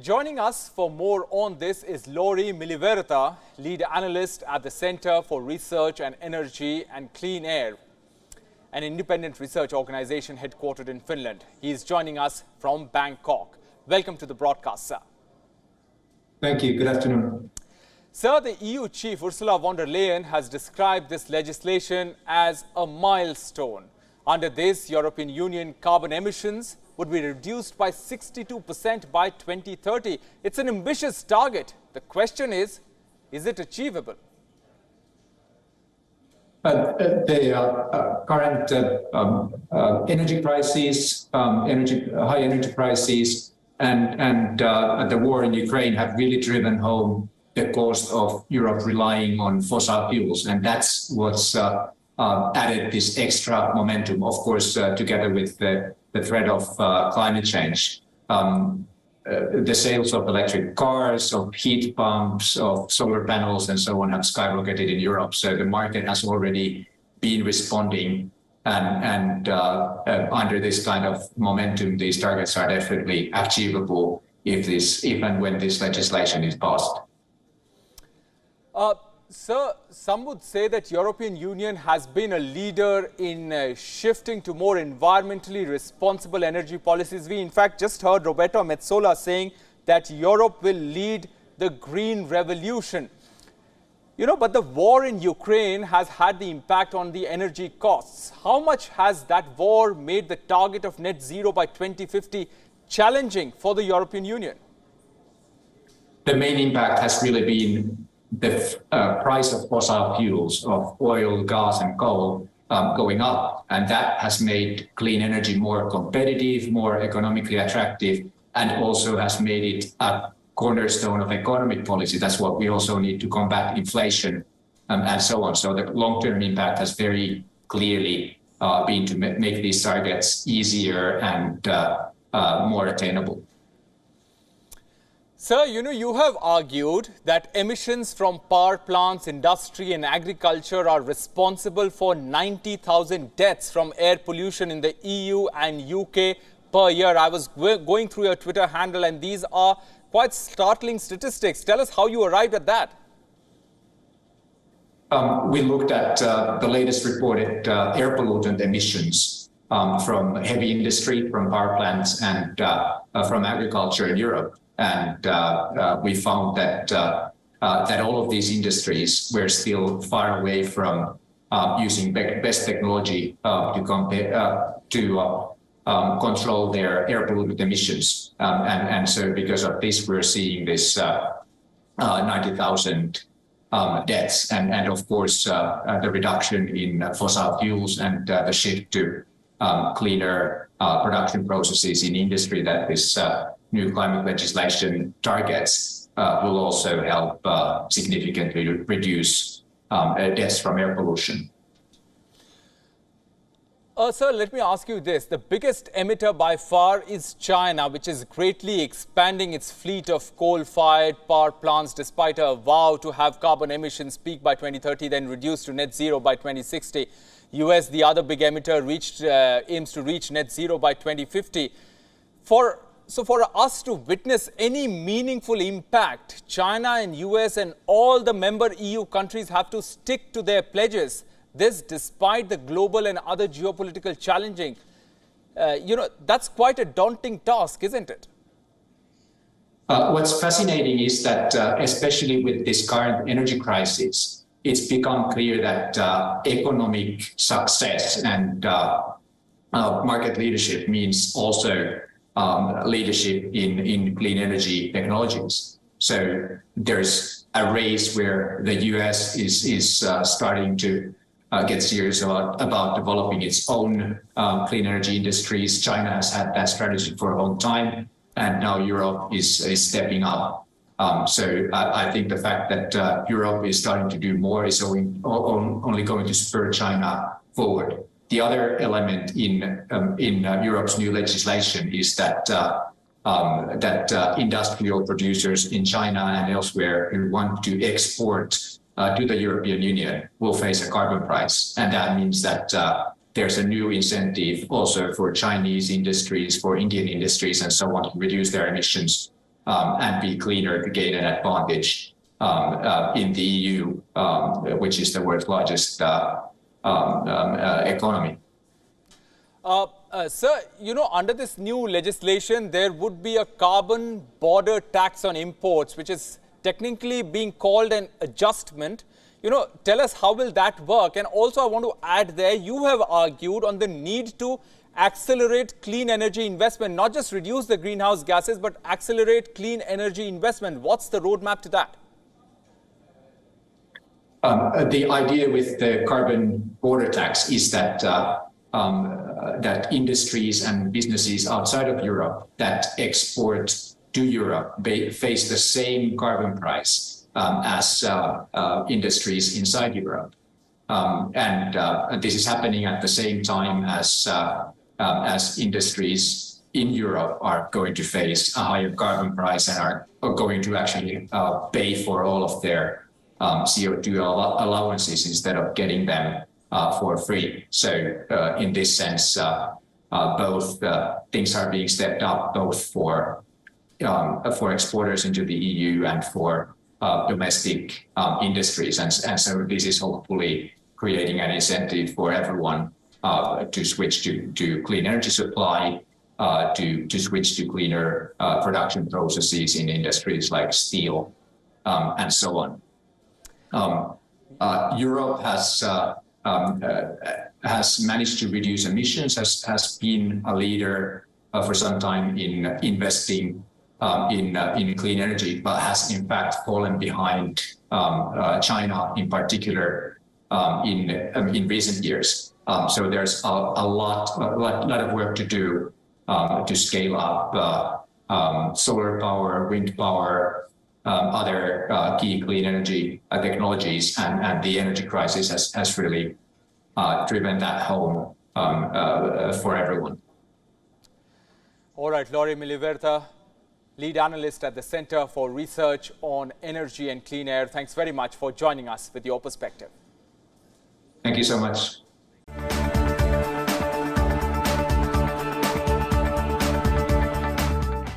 Joining us for more on this is Lori Miliverta, lead analyst at the Center for Research and Energy and Clean Air, an independent research organization headquartered in Finland. He is joining us from Bangkok. Welcome to the broadcast, sir. Thank you. Good afternoon. Sir, the EU chief Ursula von der Leyen has described this legislation as a milestone. Under this, European Union carbon emissions would be reduced by 62% by 2030. It's an ambitious target. The question is it achievable? The current energy prices, high energy prices, and the war in Ukraine have really driven home the cost of Europe relying on fossil fuels, and that's what's added this extra momentum. Of course, together with the threat of climate change, the sales of electric cars, of heat pumps, of solar panels, and so on have skyrocketed in Europe. So the market has already been responding, and under this kind of momentum, these targets are definitely achievable if and when this legislation is passed. Sir, some would say that European Union has been a leader in shifting to more environmentally responsible energy policies. We in fact just heard Roberto Metsola saying that Europe will lead the green revolution. But the war in Ukraine has had the impact on the energy costs. How much has that war made the target of net zero by 2050 challenging for the European Union? The main impact has really been the price of fossil fuels, of oil, gas, and coal going up. And that has made clean energy more competitive, more economically attractive, and also has made it a cornerstone of economic policy. That's what we also need to combat inflation and so on. So the long-term impact has very clearly been to make these targets easier and more attainable. Sir, you have argued that emissions from power plants, industry and agriculture are responsible for 90,000 deaths from air pollution in the EU and UK per year. I was going through your Twitter handle and these are quite startling statistics. Tell us how you arrived at that. We looked at the latest reported air pollutant emissions from heavy industry, from power plants and from agriculture in Europe. And we found that all of these industries were still far away from using best technology to control their air pollutant emissions. And so because of this, we're seeing this 90,000 deaths. And of course, the reduction in fossil fuels and the shift to cleaner production processes in industry that this new climate legislation targets will also help significantly reduce deaths from air pollution. Sir, let me ask you this. The biggest emitter by far is China, which is greatly expanding its fleet of coal-fired power plants despite a vow to have carbon emissions peak by 2030, then reduce to net zero by 2060. US, the other big emitter, aims to reach net zero by 2050. So for us to witness any meaningful impact, China and US and all the member EU countries have to stick to their pledges. This despite the global and other geopolitical challenging. That's quite a daunting task, isn't it? What's fascinating is that, especially with this current energy crisis, it's become clear that economic success and market leadership means also leadership in clean energy technologies. So there's a race where the US is starting to get serious about developing its own clean energy industries. China has had that strategy for a long time, and now Europe is stepping up. So I think the fact that Europe is starting to do more is only going to spur China forward. The other element in Europe's new legislation is that industrial producers in China and elsewhere who want to export to the European Union will face a carbon price. And that means that there's a new incentive also for Chinese industries, for Indian industries and so on to reduce their emissions and be cleaner to gain an advantage in the EU, which is the world's largest economy. Sir, you know, under this new legislation, there would be a carbon border tax on imports, which is technically being called an adjustment. You know, tell us how will that work? And also I want to add there, you have argued on the need to accelerate clean energy investment, not just reduce the greenhouse gases, but accelerate clean energy investment. What's the roadmap to that? The idea with the carbon border tax is that that industries and businesses outside of Europe that export to Europe face the same carbon price as industries inside Europe. And this is happening at the same time as industries in Europe are going to face a higher carbon price and are going to actually pay for all of their CO2 allowances instead of getting them for free. So in this sense, both things are being stepped up, both for exporters into the EU and for domestic industries. And so this is hopefully creating an incentive for everyone to switch to clean energy supply, to switch to cleaner production processes in industries like steel and so on. Europe has managed to reduce emissions, has been a leader for some time in investing in clean energy, but has in fact fallen behind China in particular in recent years. So there's a lot of work to do to scale up solar power, wind power, other key clean energy technologies, and the energy crisis has really driven that home for everyone. All right, Laurie Miliverta, lead analyst at the Center for Research on Energy and Clean Air. Thanks very much for joining us with your perspective. Thank you so much.